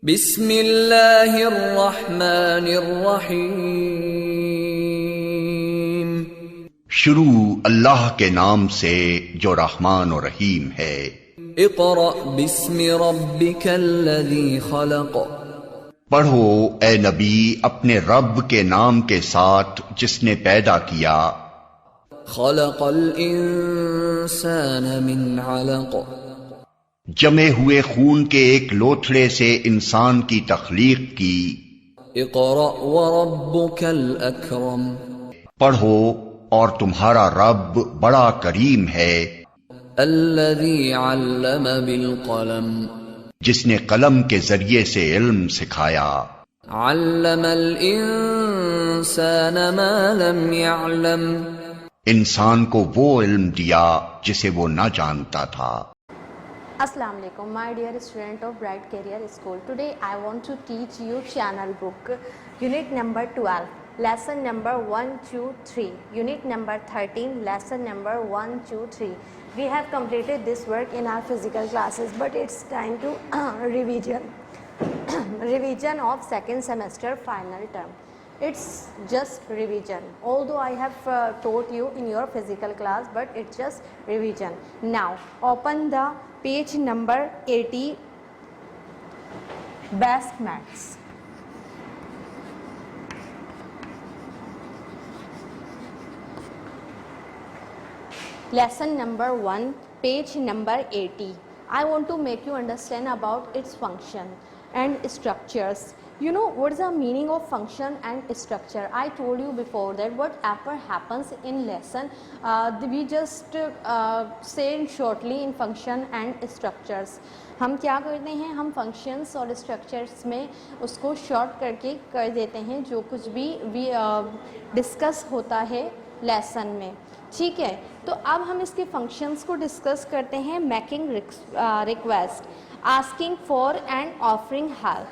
बिस्मिल्लाहिर्रहमानिर्रहीम। शुरू अल्लाह के नाम से जो रहमान और रहीम है। इक़रा बिस्मि रब्बिकल्लज़ी खलक़। पढ़ो ए नबी अपने रब के नाम के साथ जिसने पैदा किया। खलक़ल इंसान मिन अलक़। जमे हुए खून के एक लोथड़े से इंसान की तख्लीक की। इक़रा व रब्बुकल अकरम। पढ़ो और तुम्हारा रब बड़ा करीम है। अल्लज़ी अल्लम बिल क़लम। जिसने कलम के जरिए से इल्म सिखाया। अल्लमल इंसान मा लम यअलम। इंसान को वो इल्म दिया जिसे वो न जानता था। Assalamu alaikum, my dear student of Bright Career School. Today I want to teach you channel book, unit number 12, lesson number 1, 2, 3, unit number 13, lesson number 1, 2, 3. We have completed this work in our physical classes, but it's time to revision of second semester final term. It's just revision, although I have taught you in your physical class, but it's just revision. Now open the page number 80, basic maths. Lesson number 1, page number 80. I want to make you understand about its function and structures. You know what is the meaning of function and structure? I told you before that whatever happens in lesson, we just say shortly in function and structures. हम क्या करते हैं, हम functions और structures में उसको short करके कर देते हैं जो कुछ भी डिस्कस होता है लेसन में, ठीक है। तो अब हम इसके फंक्शंस को डिस्कस करते हैं। Making request, asking for and offering help,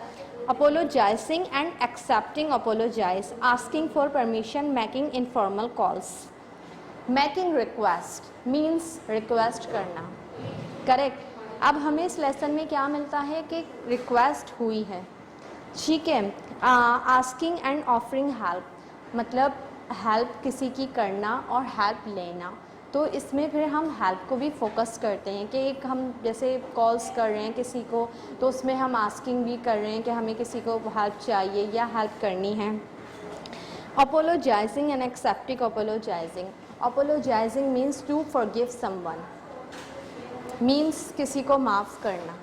apologizing and accepting apologize, asking for permission, making informal calls. Making request means request करना, करेक्ट। अब हमें इस लेसन में क्या मिलता है कि रिक्वेस्ट हुई है, ठीक है। आस्किंग एंड ऑफरिंग हेल्प मतलब हेल्प किसी की करना और हेल्प लेना। तो इसमें फिर हम हेल्प को भी फोकस करते हैं कि एक हम जैसे कॉल्स कर रहे हैं किसी को, तो उसमें हम आस्किंग भी कर रहे हैं कि हमें किसी को हेल्प चाहिए या हेल्प करनी है। Apologising and accepting apologising. Apologising means to forgive someone, means किसी को माफ़ करना।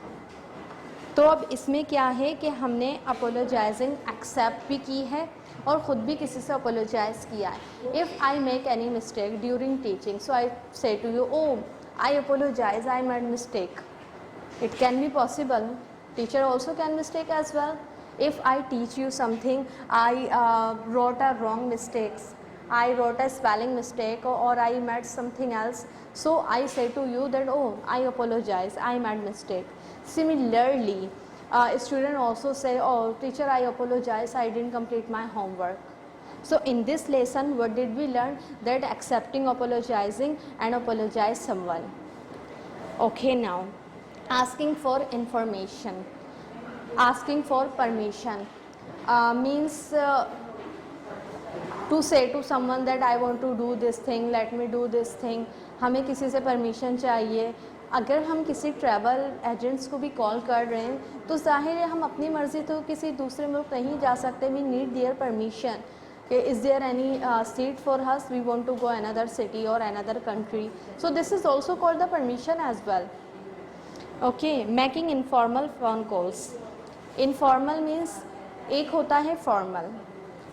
तो अब इसमें क्या है कि हमने अपोलोजाइजिंग एक्सेप्ट भी की है और ख़ुद भी किसी से अपोलोजाइज़ किया है। If I make any mistake during teaching, so I say to you, oh I apologise, I made mistake. It can be possible, teacher also can mistake as well. If I teach you something, I wrote a wrong mistakes, I wrote a spelling mistake or I made something else, so I say to you that, oh I apologize, I made mistake. Similarly, student also say, oh teacher I apologize, I didn't complete my homework. So in this lesson what did we learn? That accepting, apologizing and apologize someone. Okay, now asking for information, asking for permission means to say to someone that I want to do this thing, let me do this thing. हमें किसी से permission चाहिए। अगर हम किसी travel agents को भी call कर रहे हैं तो जाहिर है हम अपनी मर्ज़ी तो किसी दूसरे मुल्क नहीं जा सकते। वी नीड देयर परमिशन कि is there any seat for us, we want to go another city और another country, so this is also called the permission as well. Okay, making informal phone calls. Informal means एक होता है formal,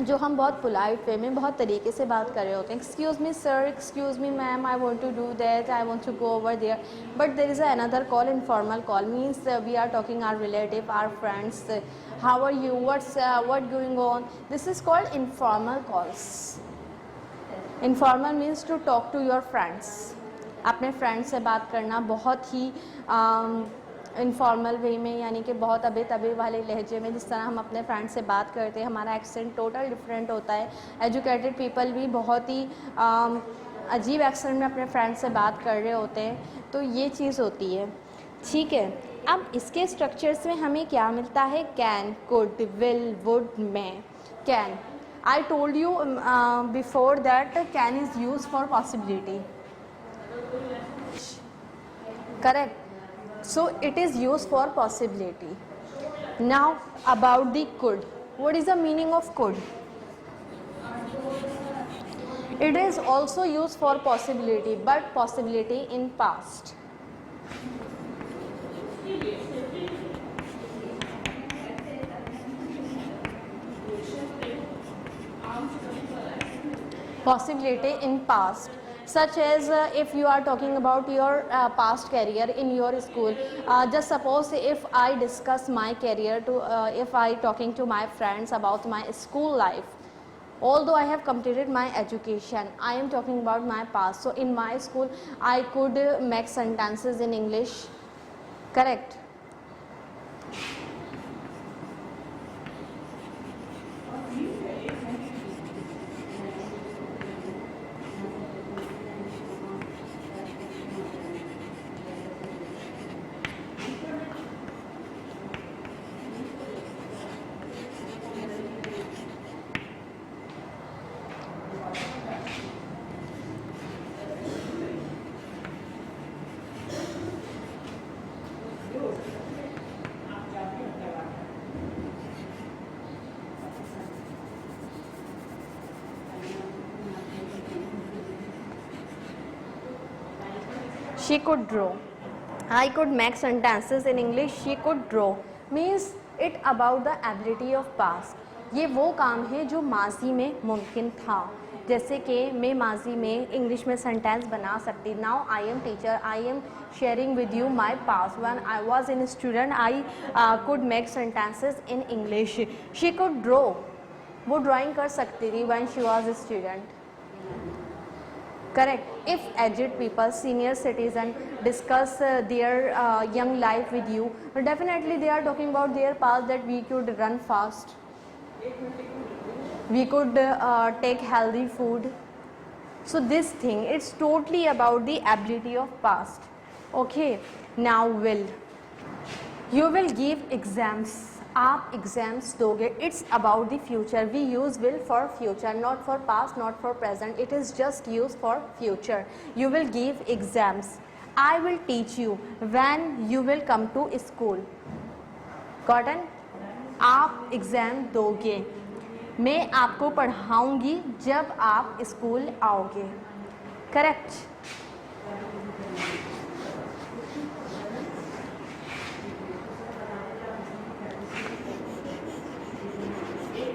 जो हम बहुत polite way में बहुत तरीके से बात कर रहे होते हैं। Excuse me sir, excuse me ma'am, I want to do that, I want to go over there, but there is another call, informal call means we are talking our relative, our friends, how are you, what going on, this is called informal calls. Informal means to talk to your friends, अपने friends से बात करना बहुत ही informal वे में, यानी कि बहुत अबे तबे वाले लहजे में, जिस तरह हम अपने फ्रेंड से बात करते हैं। हमारा एक्सेंट टोटल डिफरेंट होता है। एजुकेटेड पीपल भी बहुत ही अजीब एक्सेंट में अपने फ्रेंड से बात कर रहे होते हैं, तो ये चीज़ होती है, ठीक है। अब इसके स्ट्रक्चर्स में हमें क्या मिलता है? Can, could, will, would, may. Can, I told you before that can is used for possibility. Correct. So it is used for possibility. Now about the could. What is the meaning of could? It is also used for possibility, but possibility in past. Possibility in past, such as if you are talking about your past career in your school. Just suppose if I discuss my career to if I talking to my friends about my school life. Although I have completed my education, I am talking about my past. So in my school I could make sentences in English. Correct. She could draw. I could make sentences in English. She could draw. Means it about the ability of past. ये वो काम है जो माजी में मुमकिन था. जैसे कि मैं माजी में इंग्लिश में सेंटेंस बना सकती. Now I am teacher, I am sharing with you my pass. When I was in student I could make sentences in English. She could draw. वो ड्राइंग कर सकती थी when she was a student. Correct. If aged people, senior citizen discuss their young life with you, definitely they are talking about their past, that we could run fast, we could take healthy food. So this thing, it's totally about the ability of past. Okay. Now will. You will give exams. आप exams दोगे. It's about the future. We use will for future, not for past, not for present. It is just use for future. You will give exams. I will teach you when you will come to school. Gotten. आप exam दोगे. मैं आपको पढ़ाऊँगी जब आप school आओगे. Correct.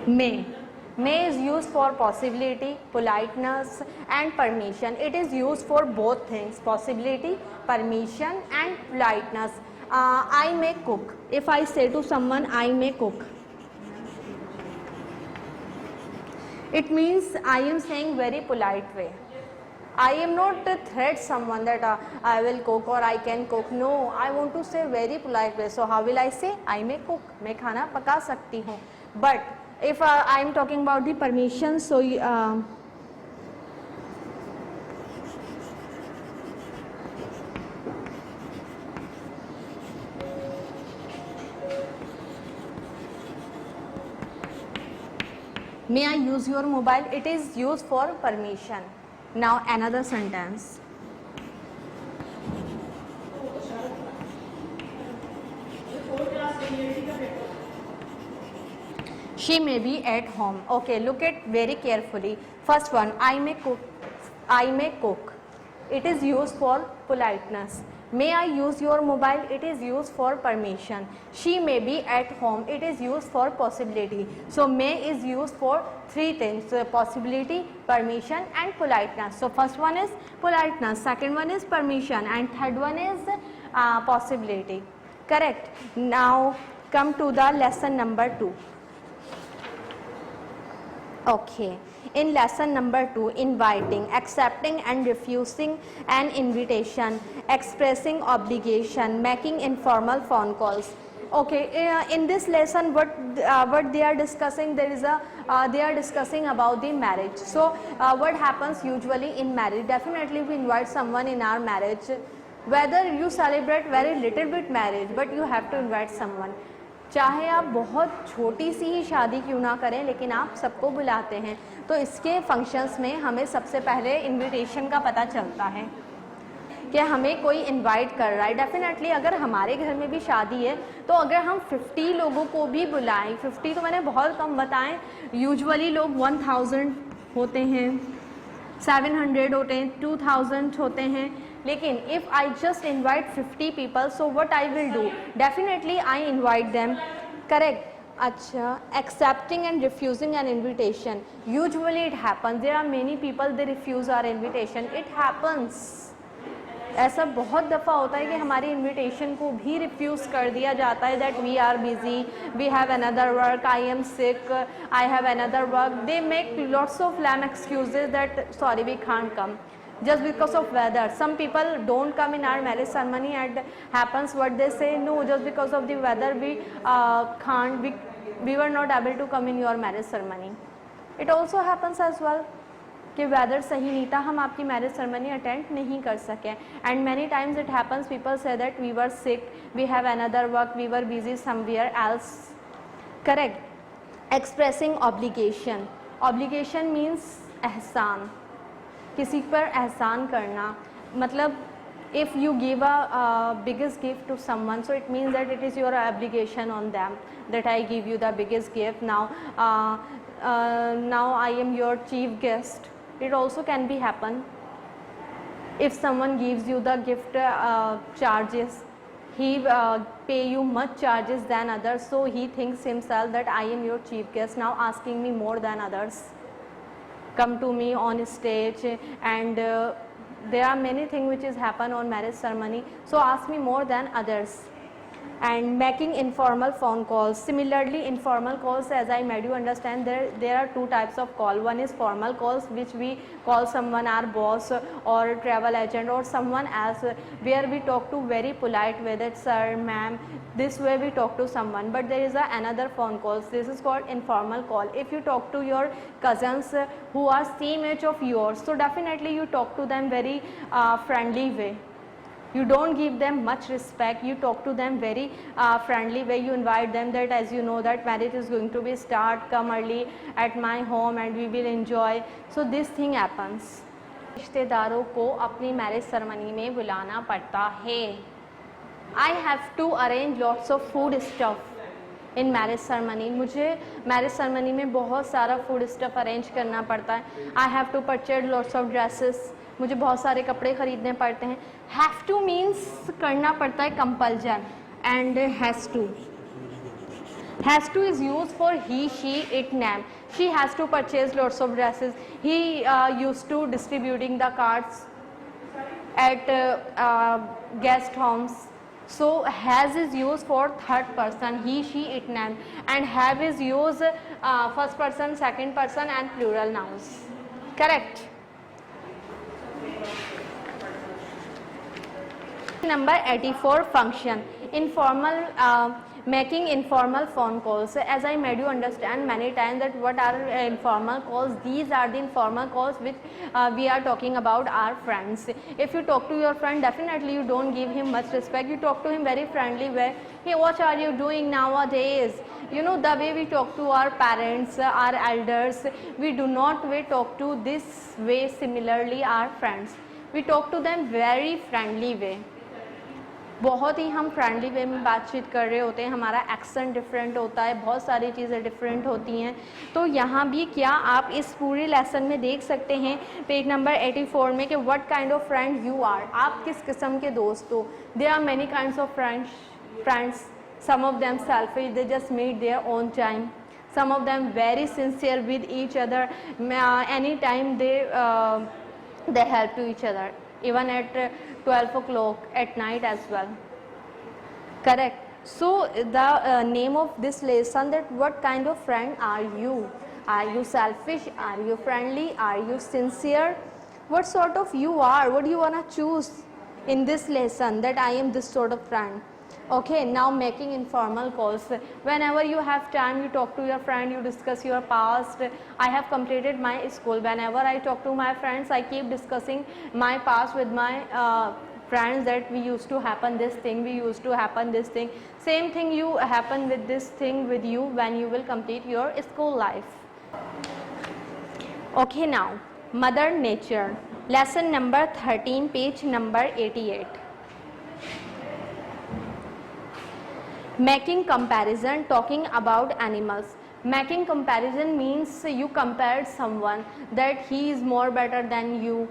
May is used for possibility, politeness and permission. It is used for both things, possibility, permission and politeness. I may cook. If I say to someone I may cook, it means I am saying very polite way. I am not threat someone that I will cook or I can cook. No, I want to say very polite way. So how will I say? I may cook. मैं खाना पका सकती हूँ. But if I am talking about the permission, so may I use your mobile? It is used for permission. Now another sentence. She may be at home. Okay, look at very carefully. First one, I may cook. I may cook. It is used for politeness. May I use your mobile? It is used for permission. She may be at home. It is used for possibility. So may is used for three things: possibility, permission and politeness. So first one is politeness, second one is permission and third one is possibility. Correct. Now come to the lesson number 2. Okay, in lesson number 2, inviting, accepting and refusing an invitation, expressing obligation, making informal phone calls. Okay, in this lesson what they are discussing, they are discussing about the marriage. So what happens usually in marriage? Definitely we invite someone in our marriage. whether you celebrate very little bit marriage, but you have to invite someone. चाहे आप बहुत छोटी सी ही शादी क्यों ना करें, लेकिन आप सबको बुलाते हैं. तो इसके फंक्शंस में हमें सबसे पहले इनविटेशन का पता चलता है कि हमें कोई इनवाइट कर रहा है. डेफिनेटली अगर हमारे घर में भी शादी है तो अगर हम 50 लोगों को भी बुलाएं, 50 तो मैंने बहुत कम बताएं, यूजुअली लोग 1000 होते हैं, 700 होते हैं, 2000 होते हैं. लेकिन if I just invite 50 people, so what I will do, definitely I invite them. Correct. अच्छा, accepting and refusing an invitation, usually it happens, there are many people they refuse our invitation, it happens. ऐसा बहुत दफ़ा होता है कि हमारी invitation को भी रिफ्यूज़ कर दिया जाता है, that we are busy, we have another work, I am sick, I have another work. They make lots of lame excuses that sorry we can't come just because of weather. Some people don't come in our marriage ceremony and happens what they say, no, just because of the weather we can't, we were not able to come in your marriage ceremony. It also happens as well कि weather सही नहीं था, हम आपकी marriage ceremony attend नहीं कर सके. And many times it happens, people say that we were sick, we have another work, we were busy somewhere else. Correct. Expressing obligation, obligation means एहसान, किसी पर एहसान करना. मतलब if you give a biggest gift to someone, so it means that it is your obligation on them that I give you the biggest gift. Now I am your chief guest. It also can be happen if someone gives you the gift charges, he pay you much charges than others, so he thinks himself that I am your chief guest, now asking me more than others, come to me on stage, and there are many things which is happen on marriage ceremony, so ask me more than others. And making informal phone calls, similarly informal calls, as I made you understand, there are two types of call. One is formal calls, which we call someone our boss or travel agent or someone else, where we talk to very polite way, that sir, ma'am, this way we talk to someone. But there is another phone calls, this is called informal call. If you talk to your cousins who are same age of yours, so definitely you talk to them very friendly way. You don't give them much respect, you talk to them very friendly way. You invite them that, as you know, that marriage is going to be start, come early at my home and we will enjoy. So this thing happens. रिश्तेदारों को अपनी marriage ceremony में बुलाना पड़ता है. I have to arrange lots of food stuff in marriage ceremony. मुझे marriage ceremony में बहुत सारा फूड स्टफ अरेंज करना पड़ता है. I have to purchase lots of dresses, मुझे बहुत सारे कपड़े ख़रीदने पड़ते हैं. हैव टू मीन्स करना पड़ता है, compulsion. And has to is use for he, she, it, name. She has to purchase lots of dresses, he use to distributing the cards at guest homes. So has is used for third person, he, she, it, name, and have is used first person, second person and plural nouns. Correct. Number 84, function. Informal, making informal phone calls. As I made you understand many times that what are informal calls. These are the informal calls which we are talking about our friends. If you talk to your friend, definitely you don't give him much respect, you talk to him very friendly way. Hey, what are you doing nowadays? You know, the way we talk to our parents, our elders, we do not talk to this way. Similarly our friends, we talk to them very friendly way. बहुत ही हम friendly way में बातचीत कर रहे होते हैं, हमारा accent different होता है, बहुत सारी चीज़ें डिफरेंट होती हैं. तो यहाँ भी क्या आप इस पूरे लेसन में देख सकते हैं पेज नंबर 84 में कि what kind of friend you are, आप किस किस्म के दोस्त हो. There are many kinds of friends. Some of them selfish, they just meet their own time. Some of them very sincere with each other, any time they help to each other, even at 12 o'clock at night as well. Correct. So the name of this lesson, that what kind of friend are you? Are you selfish? Are you friendly? Are you sincere? What sort of you are? What do you want to choose in this lesson, that I am this sort of friend? Okay, now making informal calls. Whenever you have time, you talk to your friend, you discuss your past. I have completed my school. Whenever I talk to my friends, I keep discussing my past with my friends that we used to happen this thing, we used to happen this thing. Same thing you happen with this thing with you when you will complete your school life. Okay, now Mother Nature, lesson number 13, page number 88. Making comparison, talking about animals. Making comparison means you compared someone that he is more better than you.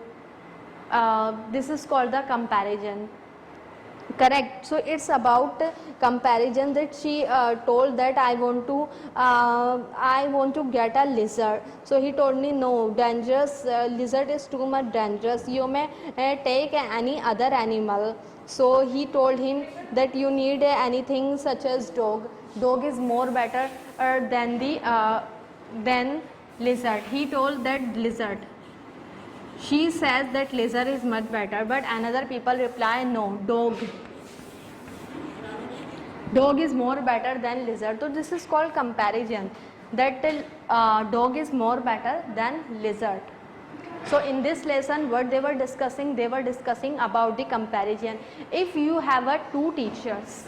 This is called the comparison. Correct. So it's about comparison that she told that I want to get a lizard. So he told me no, dangerous, lizard is too much dangerous, you may take any other animal. So he told him that you need anything such as dog. Dog is more better than lizard. He told that lizard. She says that lizard is much better, but another people reply no, dog. Dog is more better than lizard. So this is called comparison, that dog is more better than lizard. So in this lesson what they were discussing about the comparison. If you have two teachers,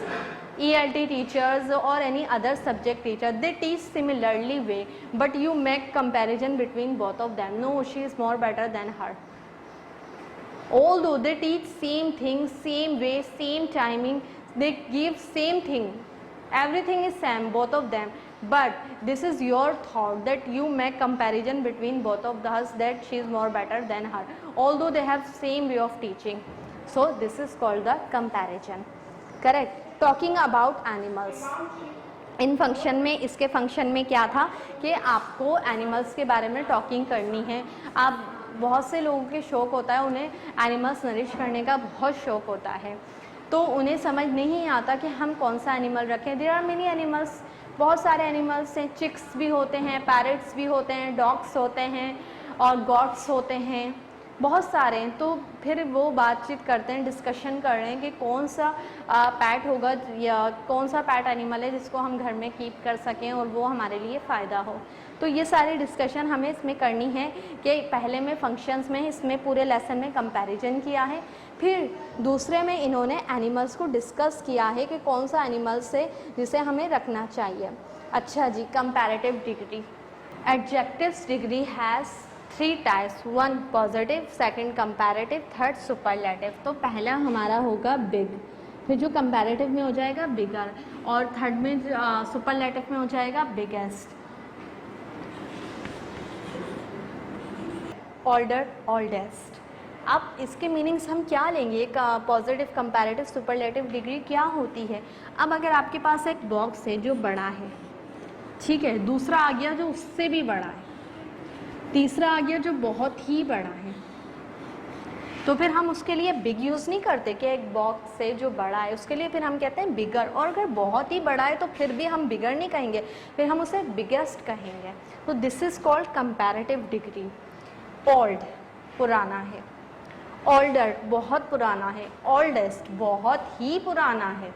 ELT teachers or any other subject teacher, they teach similarly way, but you make comparison between both of them. No, she is more better than her. Although they teach same thing, same way, same timing, they give same thing, everything is same, both of them, but this is your thought that you make comparison between both of us, that she is more better than her, although they have same way of teaching. So this is called the comparison. Correct. Talking about animals. In function में, इसके function में क्या था कि आपको animals के बारे में टॉकिंग करनी है. आप बहुत से लोगों के शौक़ होता है, उन्हें एनिमल्स नरिश करने का बहुत शौक़ होता है, तो उन्हें समझ नहीं आता कि हम कौन सा एनिमल रखें. देयर आर मेनी एनिमल्स, बहुत सारे एनिमल्स हैं. चिक्स भी होते हैं, पैरट्स भी होते हैं, डॉग्स होते हैं और गॉट्स होते हैं, बहुत सारे हैं. तो फिर वो बातचीत करते हैं, डिस्कशन कर रहे हैं कि कौन सा पैट होगा या कौन सा पैट एनिमल है जिसको हम घर में कीप कर सकें और वो हमारे लिए फ़ायदा हो. तो ये सारी डिस्कशन हमें इसमें करनी है कि पहले में फंक्शंस में, इसमें पूरे लेसन में कंपैरिजन किया है, फिर दूसरे में इन्होंने एनिमल्स को डिस्कस किया है कि कौन सा एनिमल्स है जिसे हमें रखना चाहिए. अच्छा जी, comparative degree. Adjectives degree has 3 types, 1 positive, 2 comparative, 3 superlative. तो पहला हमारा होगा बिग, फिर जो कंपैरेटिव में हो जाएगा बिगर, और थर्ड में सुपरलेटिव में हो जाएगा बिगेस्ट. Older, oldest. अब इसके मीनिंग्स हम क्या लेंगे, पॉजिटिव, कंपैरेटिव, सुपरलेटिव डिग्री क्या होती है. अब अगर आपके पास एक बॉक्स है जो बड़ा है, ठीक है, दूसरा आ गया जो उससे भी बड़ा है, तीसरा आ गया जो बहुत ही बड़ा है, तो फिर हम उसके लिए बिग यूज़ नहीं करते कि एक बॉक्स से जो बड़ा है उसके लिए फिर हम कहते हैं बिगर. और अगर बहुत ही बड़ा है तो फिर भी हम बिगर नहीं कहेंगे, फिर हम उसे बिगेस्ट कहेंगे. तो this is called comparative degree. Old, पुराना है. ओल्डर, बहुत पुराना है. ओल्डेस्ट, बहुत ही पुराना है.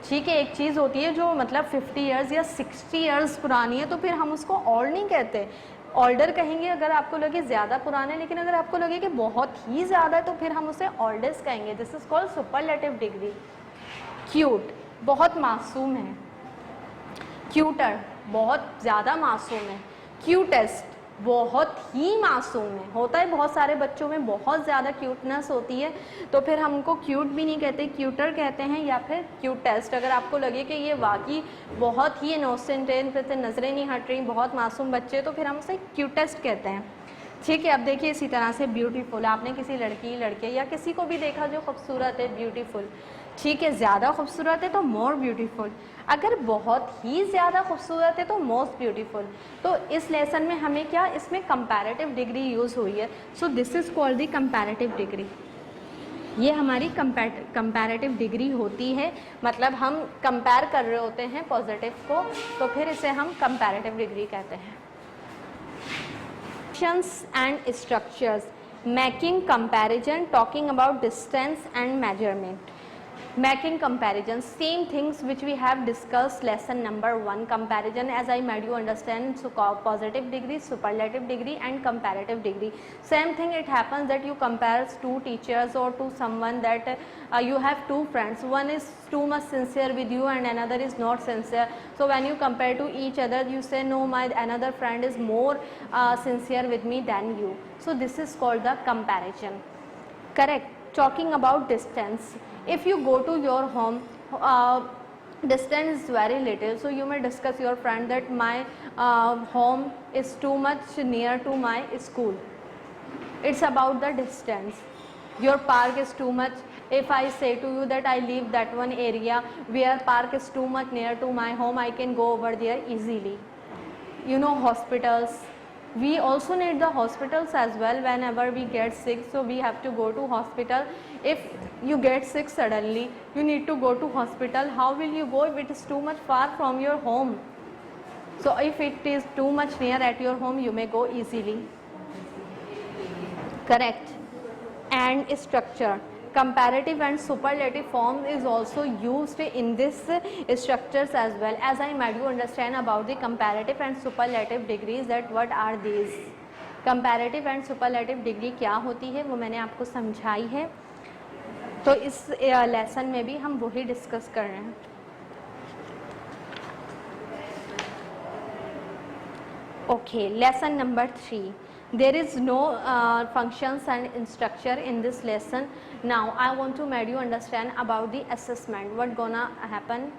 ठीक है, एक चीज़ होती है जो मतलब 50 ईयर्स या 60 ईयर्स पुरानी है तो फिर हम उसको ओल्ड नहीं कहते, ऑल्डर कहेंगे अगर आपको लगे ज़्यादा पुराना है. लेकिन अगर आपको लगे कि बहुत ही ज़्यादा है तो फिर हम उसे ओल्डेस्ट कहेंगे. This is called superlative degree. Cute, बहुत मासूम है. क्यूटर, बहुत ज़्यादा मासूम है. क्यूटेस्ट, बहुत ही मासूम है. होता है बहुत सारे बच्चों में बहुत ज़्यादा क्यूटनेस होती है, तो फिर हम उनको क्यूट भी नहीं कहते, क्यूटर कहते हैं या फिर क्यूटेस्ट. अगर आपको लगे कि ये वाकई बहुत ही इनोसेंट है, इन पर से नज़रें नहीं हट रही, बहुत मासूम बच्चे, तो फिर हम उसे क्यूटेस्ट कहते हैं. ठीक है. अब देखिए इसी तरह से ब्यूटीफुल. आपने किसी लड़की, लड़के या किसी को भी देखा जो खूबसूरत है, ब्यूटीफुल. ठीक है, ज़्यादा खूबसूरत है तो मोर ब्यूटीफुल. अगर बहुत ही ज़्यादा खूबसूरत है तो मोस्ट ब्यूटीफुल. तो इस लेसन में हमें क्या, इसमें कंपैरेटिव डिग्री यूज़ हुई है. सो this is called the comparative degree. ये हमारी कंपैरेटिव डिग्री होती है, मतलब हम कंपेयर कर रहे होते हैं पॉजिटिव को, तो फिर इसे हम कंपैरेटिव डिग्री कहते हैं. Functions and structures. Making comparison, talking about distance and measurement. Making comparisons, same things which we have discussed lesson number 1, comparison, as I made you understand. So positive degree, superlative degree and comparative degree. Same thing it happens that you compare two teachers or to someone that you have two friends, one is too much sincere with you and another is not sincere. So when you compare to each other, you say no, my another friend is more sincere with me than you. So this is called the comparison. Correct. Talking about distance, if you go to your home, distance is very little, so you may discuss your friend that my home is too much near to my school. It's about the distance. Your park is too much. If I say to you that I live that one area where park is too much near to my home, I can go over there easily. You know, hospitals, we also need the hospitals as well whenever we get sick, so we have to go to hospital. If you get sick suddenly, you need to go to hospital. How will you go if it is too much far from your home? So if it is too much near at your home, you may go easily. Correct. And structure, comparative and superlative form is also used in this structures as well. As I made you understand about the comparative and superlative degrees, that what are these. comparative and superlative degree क्या होती है वो मैंने आपको समझाई है, तो इस लेसन में भी हम वही डिस्कस कर रहे हैं. Okay, lesson number 3. There is no functions and structure in this lesson. Now I want to make you understand about the assessment. What gonna happen?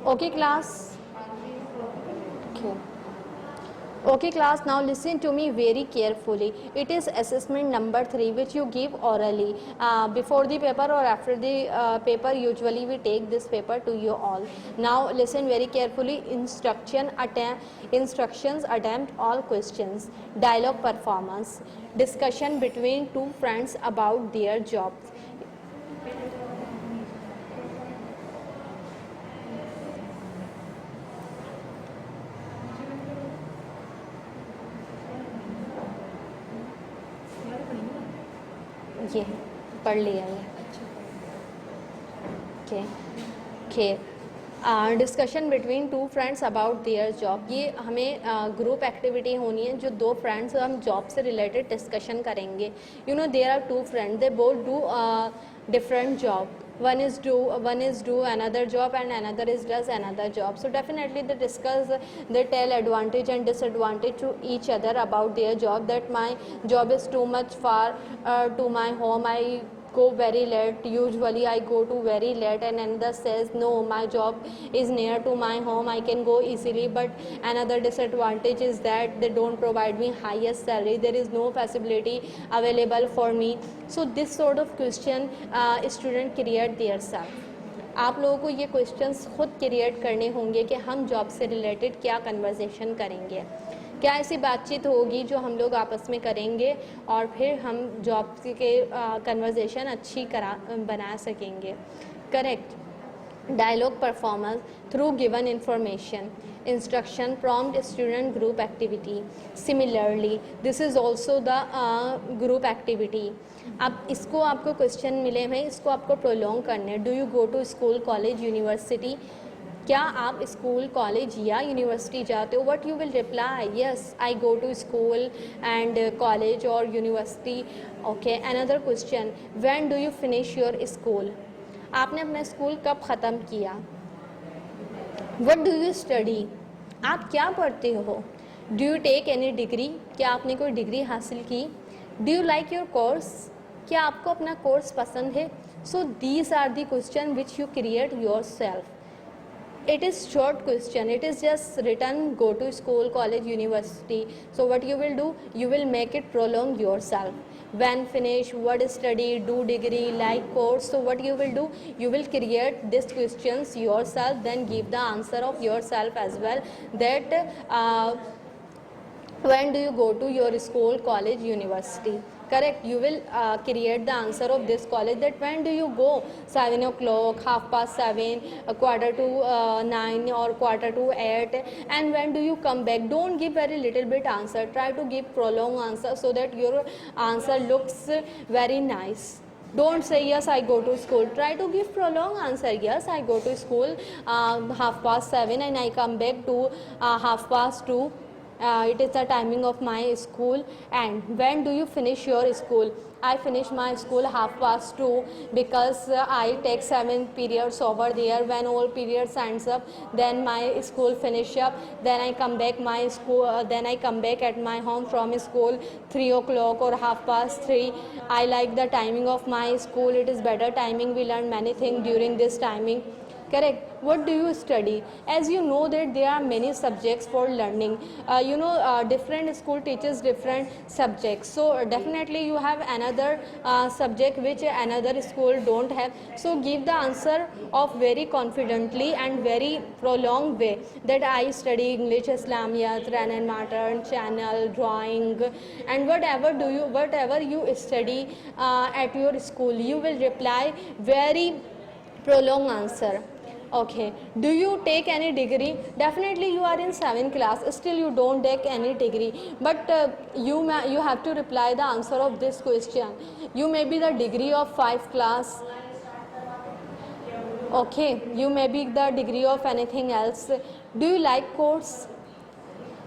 Okay class. Okay class, now listen to me very carefully. It is assessment number 3 which you give orally. Before the paper or after the paper, usually we take this paper to you all. Now listen very carefully. Instructions, attempt all questions. Dialogue performance. Discussion between two friends about their jobs. ये पढ़ लिया है. Discussion between two friends about their job. ये हमें group activity होनी है जो दो फ्रेंड्स हम जॉब से रिलेटेड डिस्कशन करेंगे. You know there are two friends, they both do different job. One is do another job and another is does another job. So definitely they discuss, they tell advantage and disadvantage to each other about their job, that my job is too much far to my home, I go very late, usually I go to very late, and another says no, my job is near to my home, I can go easily, but another disadvantage is that they don't provide me highest salary, there is no possibility available for me. So this sort of question student create their self. आप लोगों को ये questions खुद create करने होंगे कि हम job से रिलेटेड क्या कन्वर्सेशन करेंगे, क्या ऐसी बातचीत होगी जो हम लोग आपस में करेंगे और फिर हम जॉब के कन्वर्सेशन अच्छी बना सकेंगे. Correct. Dialogue performance through given information. Instruction prompt student group activity. Similarly this is also the group activity. अब इसको आपको क्वेश्चन मिले हैं, इसको आपको प्रोलॉन्ग करने. Do you go to school, college, university. क्या आप स्कूल, कॉलेज या यूनिवर्सिटी जाते हो? What you will reply? Yes, I go to school and college और university. Okay. Another question, when do you finish your school. आपने अपना school कब ख़त्म किया? What do you study. आप क्या पढ़ते हो? Do you take any degree. क्या आपने कोई डिग्री हासिल की? Do you like your course. क्या आपको अपना कोर्स पसंद है? So these are the question which you create yourself. It is short question, it is just written go to school, college, university. So what you will do, you will make it prolong yourself. When finish, what study, do degree, like course. So what you will do, you will create these questions yourself, then give the answer of yourself as well, that When do you go to your school, college, university? Correct. You will create the answer of this college, that when do you go? 7 o'clock, half past 7, a quarter to 9, or quarter to 8. And when do you come back? Don't give very little bit answer. Try to give prolonged answer so that your answer looks very nice. Don't say yes I go to school. Try to give prolonged answer. Yes I go to school half past 7 and I come back to half past 2. It is the timing of my school. And when do you finish your school? I finish my school half past 2, because I take 7 periods over there. When all periods ends up, then my school finish up. Then I come back my school. Then I come back at my home from school 3 o'clock or half past 3. I like the timing of my school. It is better timing. We learn many things during this timing. Correct. What do you study? As you know that there are many subjects for learning. Different school teaches different subjects. So definitely you have another subject which another school don't have. So give the answer of very confidently and very prolonged way, that I study English, Islamiyat, Ran and Martin, channel, drawing, and whatever you study at your school, you will reply very prolonged answer. Okay. Do you take any degree? Definitely you are in 7th class. Still you don't take any degree. But you have to reply the answer of this question. You may be the degree of 5th class. Okay. You may be the degree of anything else. Do you like course?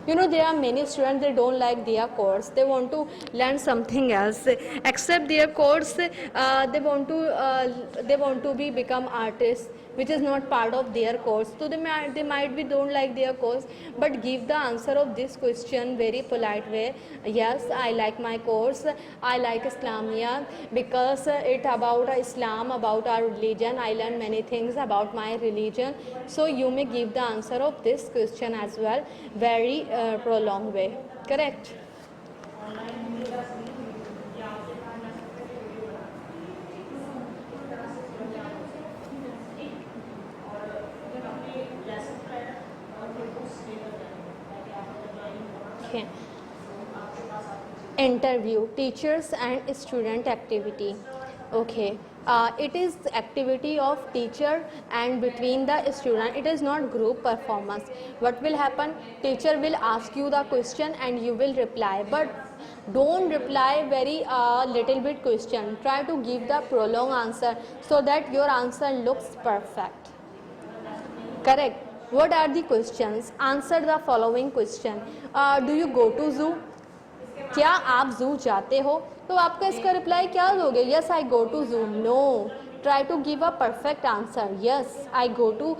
There are many students, they don't like their course. They want to learn something else. Except their course, they want to become artists, which is not part of their course. So they might be don't like their course, but give the answer of this question very polite way. Yes, I like my course. I like Islamia because it about Islam, about our religion. I learn many things about my religion. So you may give the answer of this question as well, very prolonged way. Correct. Okay. Interview, teachers and student activity. Okay. It is activity of teacher and between the student. It is not group performance. What will happen? Teacher will ask you the question and you will reply, but don't reply very little bit question. Try to give the prolonged answer so that your answer looks perfect. Correct. What are the questions? Answer the following question. Do you go to zoo? क्या आप जू जाते हो? तो आपका इसका reply क्या दोगे? यस आई गो टू जू. No. Try to give a perfect answer. Yes, I go to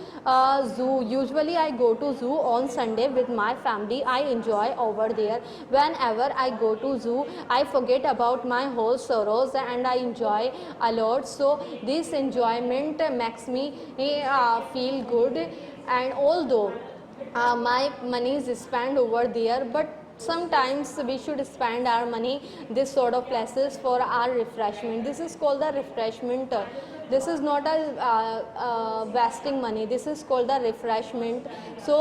zoo. Usually I go to zoo on Sunday with my family. I enjoy over there. Whenever I go to zoo, I forget about my whole sorrows and I enjoy a lot. So this enjoyment makes me feel good. And although my money is spent over there, but sometimes we should spend our money this sort of places for our refreshment. This is called the refreshment. This is not a wasting money. This is called the refreshment. So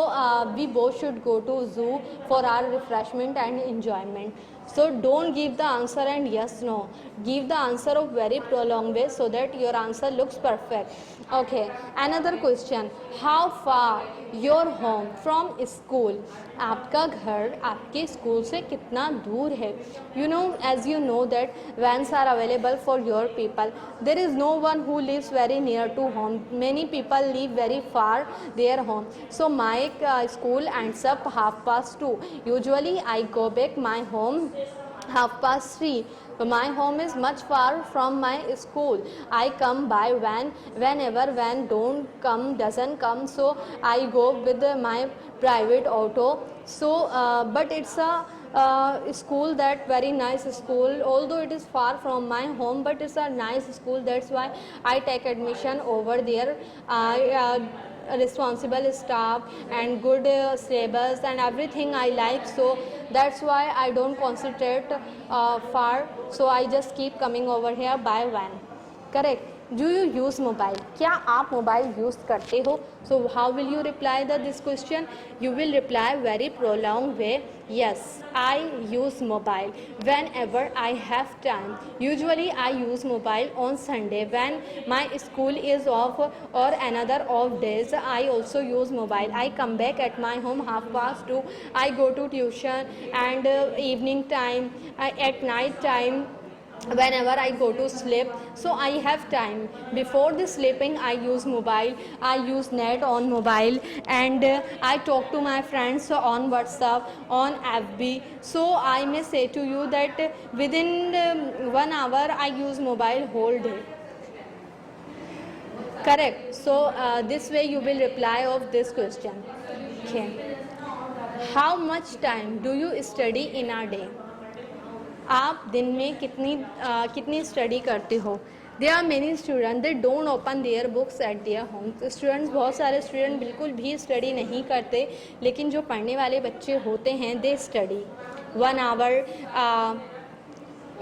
we both should go to zoo for our refreshment and enjoyment. So don't give the answer and yes no. Give the answer of very prolonged way so that your answer looks perfect. Okay. Another question. How far your home from school? आपका घर आपके school से कितना दूर है? As you know that vans are available for your people. There is no one who lives very near to home. Many people live very far their home. So my school ends up 2:30. Usually I go back my home 3:30. My home is much far from my school. I come by van. Whenever van doesn't come, so I go with my private auto. So but it's a school, that very nice school, although it is far from my home, but it's a nice school. That's why I take admission over there. Responsible staff and good syllabus and everything I like, so that's why I don't concentrate far, so I just keep coming over here by van. Correct. Do you use mobile, क्या आप mobile use करते हो? So how will you reply this question? You will reply very prolong way, yes, I use mobile whenever I have time. Usually I use mobile on Sunday when my school is off or another off days. I also use mobile. I come back at my home 2:30. I go to tuition and evening time, at night time, whenever I go to sleep. So I have time. Before the sleeping I use mobile, I use net on mobile, and I talk to my friends on WhatsApp, on FB. So I may say to you that within 1 hour I use mobile whole day. Correct. So this way you will reply of this question. Okay. How much time do you study in a day? आप दिन में कितनी study करते हो? There are many student they don't open their books at their home. Students, बहुत सारे student बिल्कुल भी स्टडी नहीं करते, लेकिन जो पढ़ने वाले बच्चे होते हैं they study 1 hour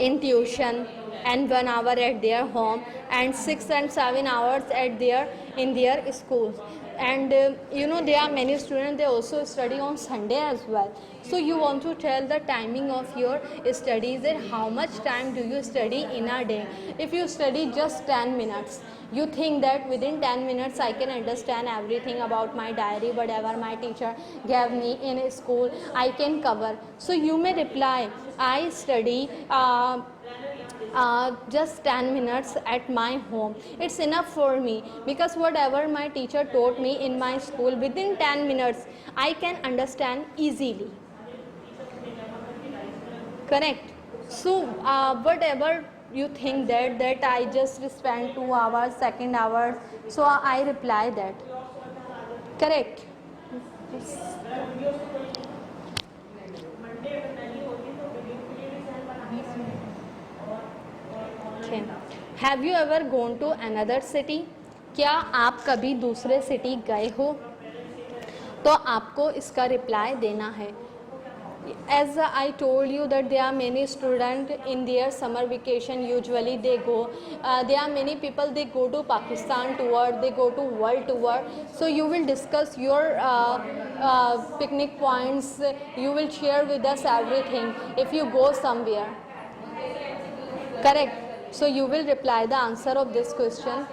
in tuition and 1 hour at their home and 6 and 7 hours at their schools. And there are many students, they also study on Sunday as well. So you want to tell the timing of your studies, and how much time do you study in a day? If you study just 10 minutes, you think that within 10 minutes I can understand everything about my diary, whatever my teacher gave me in school, I can cover. So you may reply, I study just 10 minutes at my home. It's enough for me, because whatever my teacher taught me in my school, within 10 minutes I can understand easily. Correct. So whatever you think that I just spend 2 hours, second hours, so I reply that. Correct. Okay. Have you ever gone to another city? क्या आप कभी दूसरे city गए हो? तो आपको इसका reply देना है. As I told you that there are many students in their summer vacation, usually they go, there are many people, they go to Pakistan tour, they go to world tour. So you will discuss your picnic points, you will share with us everything if you go somewhere. Correct. So you will reply the answer of this question.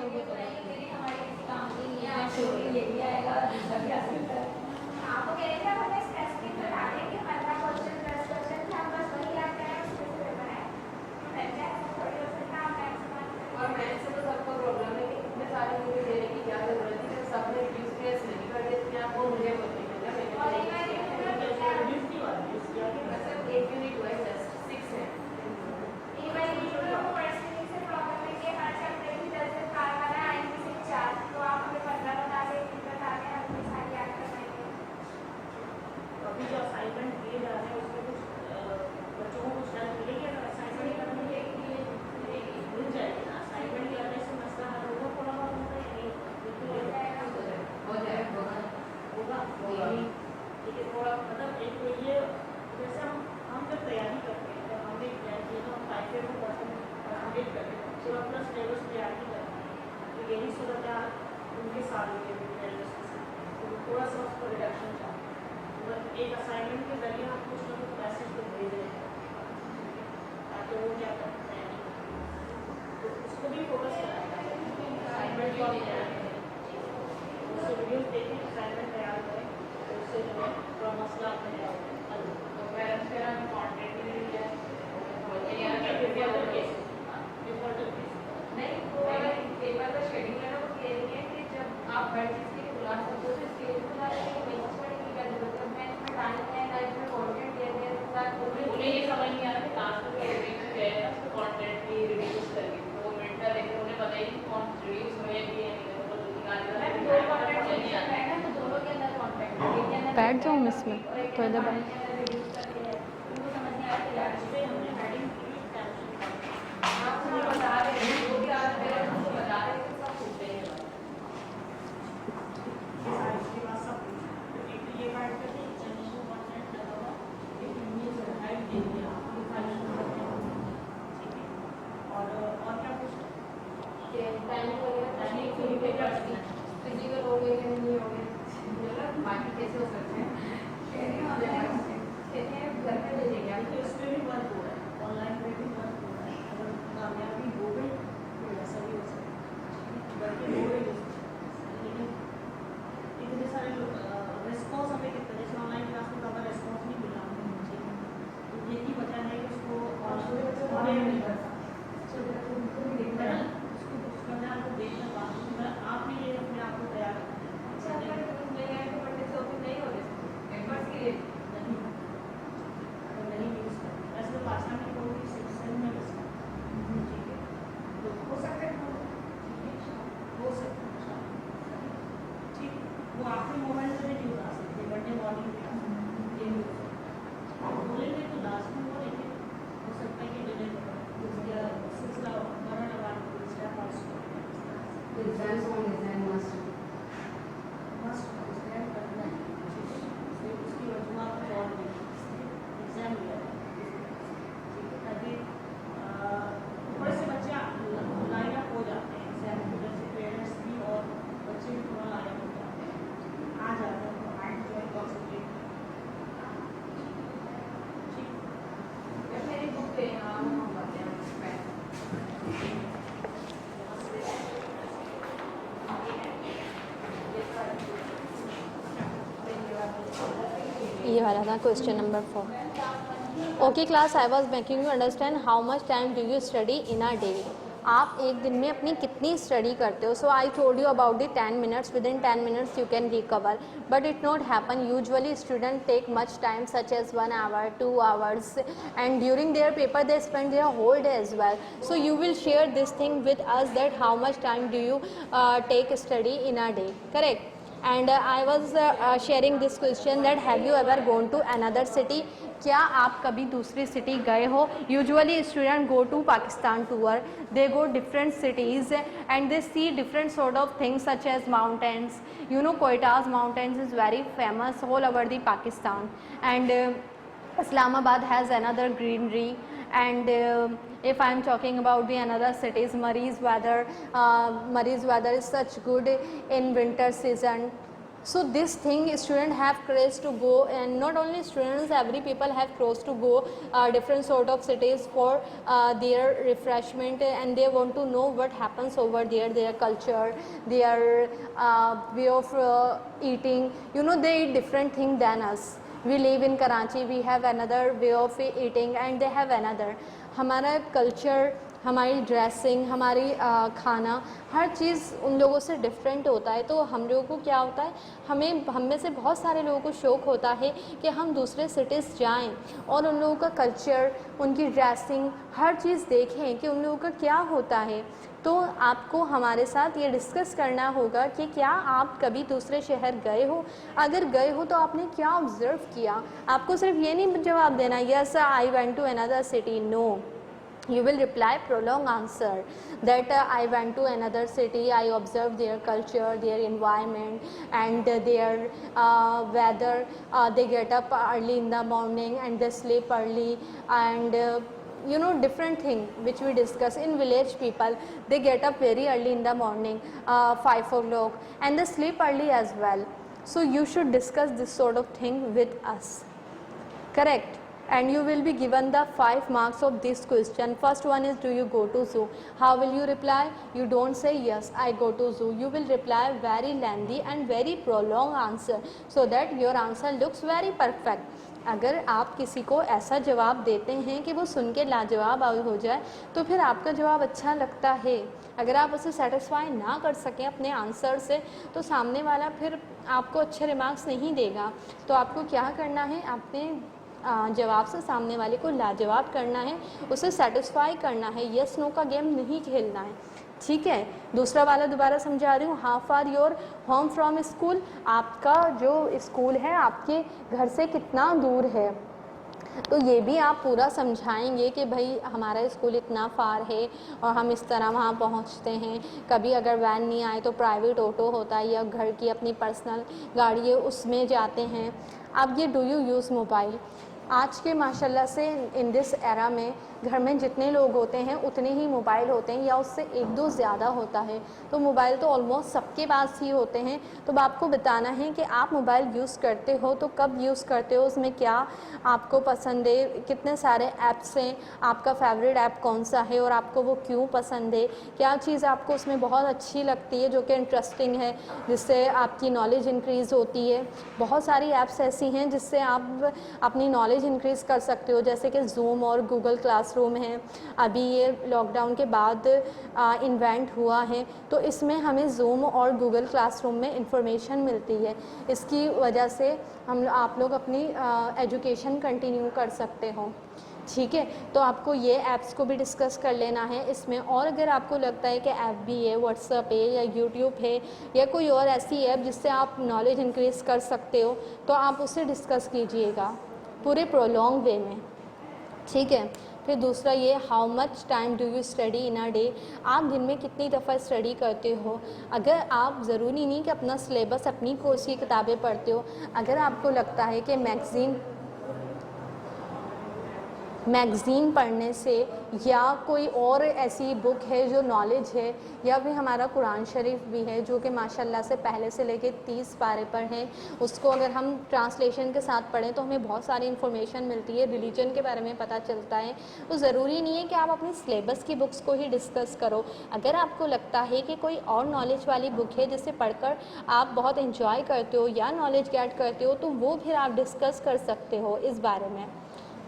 एक assignment के जरिए आप कुछ ना कुछ message को भेज रहे हैं ताकि वो क्या करते हैं, तो उसको भी फोकस करना है. असाइनमेंट को उससे वीडियोज देखिए, असाइनमेंट तैयार करें, तो उससे जो है थोड़ा मसला अपने तो पेरेंट्स के नाम कॉन्टेक्ट भी नहीं है नहीं. पेपर का शेड्यूल है ना, वो ये नहीं है कि जब आप हर चीज़ की क्लास करते हो तो स्केल खुला उन्हें ये समझ नहीं आ रहा कि क्लास में रिड्यूस है, उसको कॉन्टेंट भी रिड्यूस करके वो मिनटा देखो, उन्हें पता ही नहीं कौन रिड्यूस हुए भी है नहीं, तो कॉन्टेंट नहीं आता है तो दोनों के अंदर कॉन्टेंट बैठ जाऊँ इसमें तो इधर बैठ. उनको समझ नहीं आ रहा कि हमने हेडिंग आपको बता रहे हैं, जो भी आप उनको बता रहे हैं सब पूछते हैं ये बात करते हैं. और क्या कुछ फिजिकल हो गए कि नहीं हो गए, बाकी कैसे हो सकते हैं, घर पे दे देंगे। तो इसमें भी वर्क हो रहा है, ऑनलाइन में भी वर्क हो रहा है, अगर कामयाबी हो गई तो ऐसा भी हो सकता है, बल्कि हो गई लेकिन इतने सारे रिस्पॉन्स हमें कितने, जैसे ऑनलाइन क्लास में ज़्यादा रिस्पॉन्स नहीं मिला, ठीक है, तो यही वजह है कि उसको नहीं कर सकते, उसको वजह को देखना बात आप भी ये अपने आप को तैयार नहीं यूज़ कर, ऐसे भाषा में कोई भी सेक्शन में ठीक है, तो हो सकता है, हो सकता है, ठीक, वो आपके मोबाइल से नहीं उठा सकते, बर्थडे मॉर्निंग ये बोलेंगे तो लास्ट में वो लेकिन हो सकता है कि डिले या सिलसिला वरना वाला दूसरा पास exams on design must must stand करना है, उसकी वजूहत और एग्जाम लिया है, ठीक है, ताकि थोड़े से बच्चे लाइन अप हो जाते हैं एग्जाम की वजह से, पेरेंट्स भी और बच्चे भी थोड़ा लाइन अप हो जाते हैं, आ जाते हैं तो माइंड जो है कॉन्सेंट्रेट, ठीक, मेरी बुक पे हम बताते हैं ये वाला था question number 4। Okay class, I was making you understand how much time do you study in a day. आप एक दिन में अपनी कितनी स्टडी करते हो। So I told you about the 10 minutes, within 10 minutes you can recover, but it not happen. Usually student take much time such as 1 hour 2 hours, and during their paper they spend their whole day as well. So you will share this thing with us, that how much time do you take study in a day, correct? And I was sharing this question that have you ever gone to another city? क्या आप कभी दूसरी city गए हो? Usually student go to Pakistan tour, they go different cities and they see different sort of things such as mountains. You know Quetta mountains is very famous all over the Pakistan, and Islamabad has another greenery. And if I am talking about the another cities, Murray's weather is such good in winter season. So this thing student have craze to go, and not only students, every people have craze to go different sort of cities for their refreshment, and they want to know what happens over there, their culture, their way of eating. You know, they eat different thing than us. We live in Karachi, we have another way of eating and they have another. हमारा culture, हमारी dressing, हमारी खाना, हर चीज़ उन लोगों से different होता है. तो हम लोगों को क्या होता है, हम में से बहुत सारे लोगों को शौक़ होता है कि हम दूसरे सिटीज़ जाएं और उन लोगों का कल्चर, उनकी ड्रेसिंग, हर चीज़ देखें कि उन लोगों का क्या होता है. तो आपको हमारे साथ ये डिस्कस करना होगा कि क्या आप कभी दूसरे शहर गए हो. अगर गए हो तो आपने क्या ऑब्ज़र्व किया. आपको सिर्फ ये नहीं जवाब देना yes I went to another city. No, you will reply prolong answer that I went to another city, I observed their culture, their environment and their weather. They get up early in the morning and they sleep early, and you know, different thing which we discuss. In village people, they get up very early in the morning, 5 o'clock, and they sleep early as well. So you should discuss this sort of thing with us, correct? And you will be given the 5 marks of this question. First one is, do you go to zoo? How will you reply? You don't say yes I go to zoo. You will reply very lengthy and very prolonged answer so that your answer looks very perfect. अगर आप किसी को ऐसा जवाब देते हैं कि वो सुन के लाजवाब हो जाए, तो फिर आपका जवाब अच्छा लगता है. अगर आप उसे सेटिस्फाई ना कर सकें अपने आंसर से, तो सामने वाला फिर आपको अच्छे रिमार्क्स नहीं देगा. तो आपको क्या करना है, अपने जवाब से सामने वाले को लाजवाब करना है, उसे सेटिस्फाई करना है. यस नो का गेम नहीं खेलना है, ठीक है. दूसरा वाला दोबारा समझा रही हूँ. How far your home from school? आपका जो स्कूल है आपके घर से कितना दूर है. तो ये भी आप पूरा समझाएंगे कि भाई हमारा स्कूल इतना फार है और हम इस तरह वहाँ पहुँचते हैं. कभी अगर वैन नहीं आए तो प्राइवेट ऑटो होता है या घर की अपनी पर्सनल गाड़ी है उसमें जाते हैं. अब ये डू यू यूज़ मोबाइल? आज के माशाल्लाह से इन दिस एरा में घर में जितने लोग होते हैं उतने ही मोबाइल होते हैं या उससे एक दो ज़्यादा होता है। तो मोबाइल तो ऑलमोस्ट सबके पास ही होते हैं। तो आपको बताना है कि आप मोबाइल यूज़ करते हो तो कब यूज़ करते हो, उसमें क्या आपको पसंद है, कितने सारे ऐप्स हैं, आपका फेवरेट ऐप कौन सा है और आपको वो क्यों पसंद है, क्या चीज़ आपको उसमें बहुत अच्छी लगती है जो कि इंटरेस्टिंग है, जिससे आपकी नॉलेज इंक्रीज़ होती है। बहुत सारी ऐप्स ऐसी हैं जिससे आप अपनी नॉलेज इंक्रीज़ कर सकते हो, जैसे कि जूम और गूगल क्लासरूम है। अभी ये लॉकडाउन के बाद इन्वेंट हुआ है, तो इसमें हमें जूम और गूगल क्लासरूम में इंफॉर्मेशन मिलती है। इसकी वजह से आप लोग अपनी एजुकेशन कंटिन्यू कर सकते हो। ठीक है, तो आपको ये ऐप्स को भी डिस्कस कर लेना है इसमें। और अगर आपको लगता है कि FB है, व्हाट्सएप है या यूट्यूब है या कोई और ऐसी ऐप जिससे आप नॉलेज इंक्रीज़ कर सकते हो, तो आप उसे डिस्कस कीजिएगा पूरे प्रोलॉन्ग वे में। ठीक है, फिर दूसरा ये, how much time do you study in a day, आप दिन में कितनी दफ़ा स्टडी करते हो। अगर आप ज़रूरी नहीं कि अपना सिलेबस अपनी कोर्स की किताबें पढ़ते हो, अगर आपको लगता है कि मैगज़ीन पढ़ने से या कोई और ऐसी बुक है जो नॉलेज है, या फिर हमारा कुरान शरीफ भी है जो कि माशाल्लाह से पहले से लेके 30 पारे पर है, उसको अगर हम ट्रांसलेशन के साथ पढ़ें तो हमें बहुत सारी इन्फॉर्मेशन मिलती है, रिलीजन के बारे में पता चलता है। तो ज़रूरी नहीं है कि आप अपनी सिलेबस की बुक्स को ही डिस्कस करो। अगर आपको लगता है कि कोई और नॉलेज वाली बुक है जिसे पढ़कर आप बहुत इन्जॉय करते हो या नॉलेज गेट करते हो, तो वो फिर आप डिस्कस कर सकते हो इस बारे में।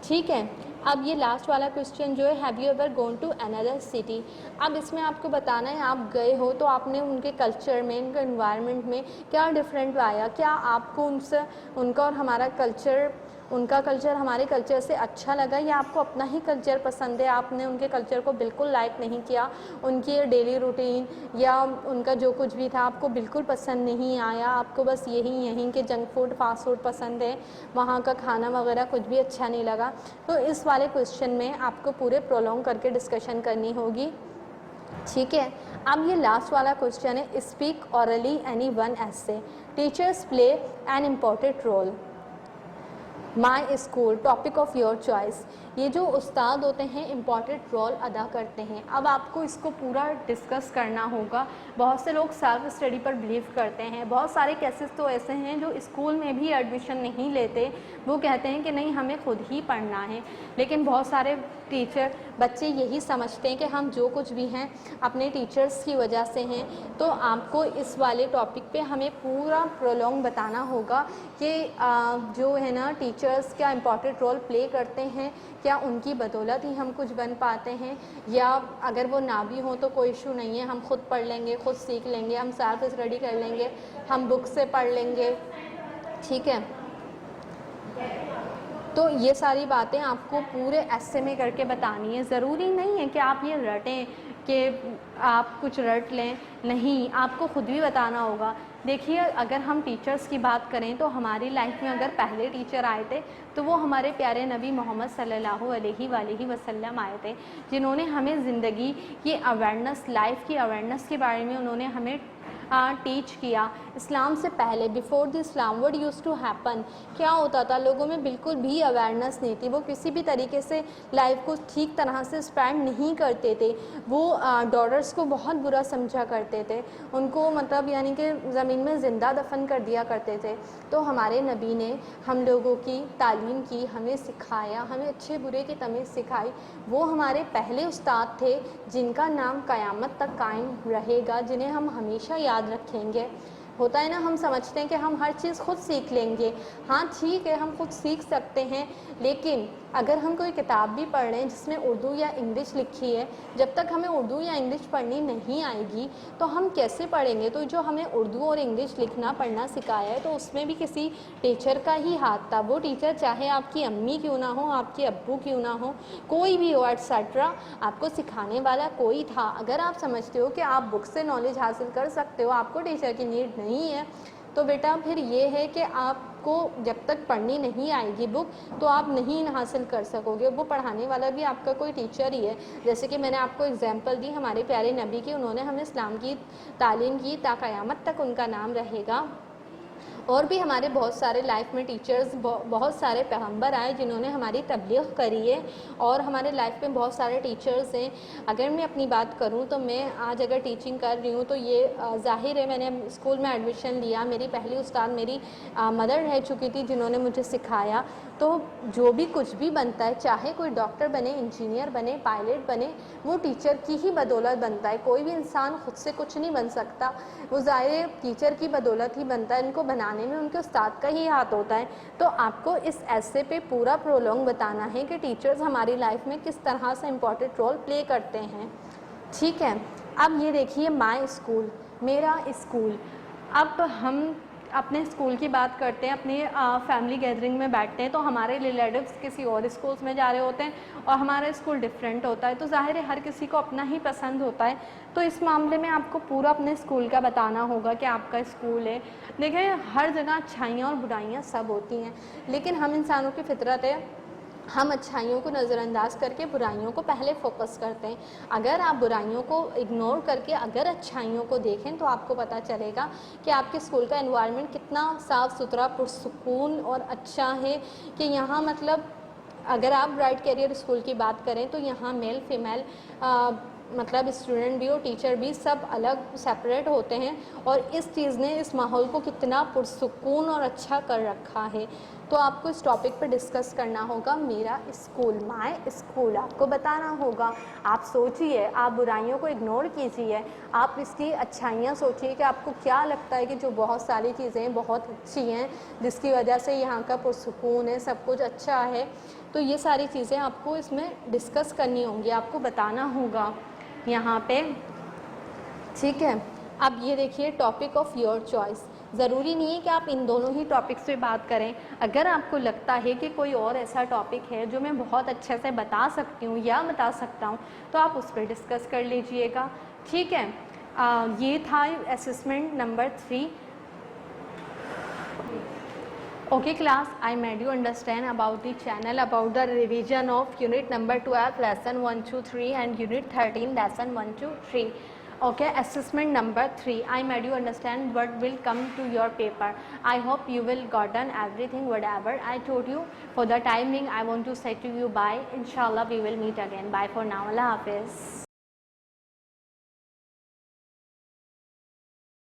ठीक है, अब ये लास्ट वाला क्वेश्चन जो है, have you ever gone to another city. अब इसमें आपको बताना है आप गए हो तो आपने उनके कल्चर में, उनके एनवायरनमेंट में क्या डिफरेंट पाया, क्या आपको उनका और हमारा कल्चर, उनका कल्चर हमारे कल्चर से अच्छा लगा, या आपको अपना ही कल्चर पसंद है, आपने उनके कल्चर को बिल्कुल लाइक नहीं किया, उनकी डेली रूटीन या उनका जो कुछ भी था आपको बिल्कुल पसंद नहीं आया, आपको बस यहीं के जंक फूड, फास्ट फूड पसंद है, वहाँ का खाना वगैरह कुछ भी अच्छा नहीं लगा। तो इस वाले क्वेश्चन में आपको पूरे प्रोलॉन्ग करके डिस्कशन करनी होगी। ठीक है, अब ये लास्ट वाला क्वेश्चन है, speak orally any one essay, teachers play an important role, my school, topic of your choice. ये जो उस्ताद होते हैं इम्पॉर्टेंट रोल अदा करते हैं। अब आपको इसको पूरा डिस्कस करना होगा। बहुत से लोग सेल्फ स्टडी पर बिलीव करते हैं, बहुत सारे केसेस तो ऐसे हैं जो स्कूल में भी एडमिशन नहीं लेते, वो कहते हैं कि नहीं हमें खुद ही पढ़ना है। लेकिन बहुत सारे बच्चे यही समझते हैं कि हम जो कुछ भी हैं अपने टीचर्स की वजह से हैं। तो आपको इस वाले टॉपिक पे हमें पूरा प्रोलॉन्ग बताना होगा कि जो है ना टीचर्स क्या इम्पॉर्टेंट रोल प्ले करते हैं, क्या उनकी बदौलत ही हम कुछ बन पाते हैं, या अगर वो ना भी हो तो कोई इशू नहीं है, हम खुद पढ़ लेंगे, खुद सीख लेंगे, हम सेल्फ स्टडी कर लेंगे, हम बुक से पढ़ लेंगे। ठीक है, तो ये सारी बातें आपको पूरे ऐसे में करके बतानी है। ज़रूरी नहीं है कि आप ये रटें कि आप कुछ रट लें, नहीं, आपको ख़ुद भी बताना होगा। देखिए, अगर हम टीचर्स की बात करें तो हमारी लाइफ में अगर पहले टीचर आए थे तो वो हमारे प्यारे नबी मोहम्मद सल्लल्लाहु अलैहि वसल्लम आए थे, जिन्होंने हमें ज़िंदगी की अवेयरनेस, लाइफ की अवेयरनेस के बारे में उन्होंने हमें टीच किया। इस्लाम से पहले, before the Islam, what used to happen, क्या होता था, लोगों में बिल्कुल भी अवेयरनेस नहीं थी, वो किसी भी तरीके से लाइफ को ठीक तरह से स्पेंड नहीं करते थे, वो डॉटर्स को बहुत बुरा समझा करते थे, उनको मतलब यानी कि ज़मीन में ज़िंदा दफन कर दिया करते थे। तो हमारे नबी ने हम लोगों की तालीम की, हमें सिखाया, हमें अच्छे बुरे की तमीज़ सिखाई। वो हमारे पहले उस्ताद थे जिनका नाम क़यामत तक कायम रहेगा, जिन्हें हम हमेशा याद रखेंगे। होता है ना, हम समझते हैं कि हम हर चीज़ खुद सीख लेंगे। हाँ ठीक है, हम खुद सीख सकते हैं, लेकिन अगर हम कोई किताब भी पढ़ रहे हैं जिसमें उर्दू या इंग्लिश लिखी है, जब तक हमें उर्दू या इंग्लिश पढ़नी नहीं आएगी तो हम कैसे पढ़ेंगे। तो जो हमें उर्दू और इंग्लिश लिखना पढ़ना सिखाया है तो उसमें भी किसी टीचर का ही हाथ था। वो टीचर चाहे आपकी अम्मी क्यों ना हो, आपके अब्बू क्यों ना हो, कोई भी हो एक्सेट्रा, आपको सिखाने वाला कोई था। अगर आप समझते हो कि आप बुक से नॉलेज हासिल कर सकते हो, आपको टीचर की नीड नहीं है, तो बेटा फिर ये है कि आपको जब तक पढ़नी नहीं आएगी बुक तो आप नहीं हासिल कर सकोगे। वो पढ़ाने वाला भी आपका कोई टीचर ही है। जैसे कि मैंने आपको एग्जांपल दी हमारे प्यारे नबी की, उन्होंने हमें इस्लाम की तालीम की, ता क़यामत तक उनका नाम रहेगा। और भी हमारे बहुत सारे लाइफ में टीचर्स, बहुत सारे पैगंबर आए जिन्होंने हमारी तबलीग करी है, और हमारे लाइफ में बहुत सारे टीचर्स हैं। अगर मैं अपनी बात करूं तो मैं आज अगर टीचिंग कर रही हूं तो ये ज़ाहिर है मैंने स्कूल में एडमिशन लिया, मेरी पहली उस्ताद मेरी मदर रह चुकी थी जिन्होंने मुझे सिखाया। तो जो भी कुछ भी बनता है, चाहे कोई डॉक्टर बने, इंजीनियर बने, पायलट बने, वो टीचर की ही बदौलत बनता है। कोई भी इंसान खुद से कुछ नहीं बन सकता, वो ज़ाहिर टीचर की बदौलत ही बनता है। इनको बनाने में उनके उस्ताद का ही हाथ होता है। तो आपको इस ऐसे पे पूरा प्रोलॉन्ग बताना है कि टीचर्स हमारी लाइफ में किस तरह से इम्पोर्टेंट रोल प्ले करते हैं। ठीक है, अब ये देखिए माय स्कूल, मेरा स्कूल। अब हम अपने स्कूल की बात करते हैं, अपनी फैमिली गैदरिंग में बैठते हैं तो हमारे रिलेटिव्स किसी और स्कूल्स में जा रहे होते हैं और हमारा स्कूल डिफरेंट होता है, तो ज़ाहिर है हर किसी को अपना ही पसंद होता है। तो इस मामले में आपको पूरा अपने स्कूल का बताना होगा कि आपका स्कूल है। देखिए, हर जगह अच्छाइयाँ और बुराइयाँ सब होती हैं, लेकिन हम इंसानों की फितरत है, हम अच्छाइयों को नज़रअंदाज करके बुराइयों को पहले फोकस करते हैं। अगर आप बुराइयों को इग्नोर करके अगर अच्छाइयों को देखें तो आपको पता चलेगा कि आपके स्कूल का एनवायरनमेंट कितना साफ़ सुथरा, पुरसुकून और अच्छा है। कि यहाँ मतलब अगर आप ब्राइट कैरियर स्कूल की बात करें तो यहाँ मेल फीमेल मतलब स्टूडेंट भी और टीचर भी सब अलग सेपरेट होते हैं, और इस चीज़ ने इस माहौल को कितना पुरसुकून और अच्छा कर रखा है। तो आपको इस टॉपिक पे डिस्कस करना होगा, मेरा स्कूल, माय स्कूल आपको बताना होगा। आप सोचिए, आप बुराइयों को इग्नोर कीजिए, आप इसकी अच्छाइयाँ सोचिए कि आपको क्या लगता है कि जो बहुत सारी चीज़ें बहुत अच्छी हैं जिसकी वजह से यहाँ का पुरसुकून है, सब कुछ अच्छा है। तो ये सारी चीज़ें आपको इसमें डिस्कस करनी होंगी, आपको बताना होगा यहाँ पे। ठीक है, अब ये देखिए टॉपिक ऑफ योर चॉइस। ज़रूरी नहीं है कि आप इन दोनों ही टॉपिक्स पे बात करें। अगर आपको लगता है कि कोई और ऐसा टॉपिक है जो मैं बहुत अच्छे से बता सकती हूँ या बता सकता हूँ तो आप उस पर डिस्कस कर लीजिएगा। ठीक है, ये था assessment number 3। Okay class, I made you understand about the channel, about the revision of unit number 12 lesson 1 to 3 and unit 13 lesson 1 to 3. Okay, assessment number 3, I made you understand what will come to your paper. I hope you will gotten everything whatever I told you. For the timing I want to say to you bye. Inshallah we will meet again. Bye for now. Allah Hafiz.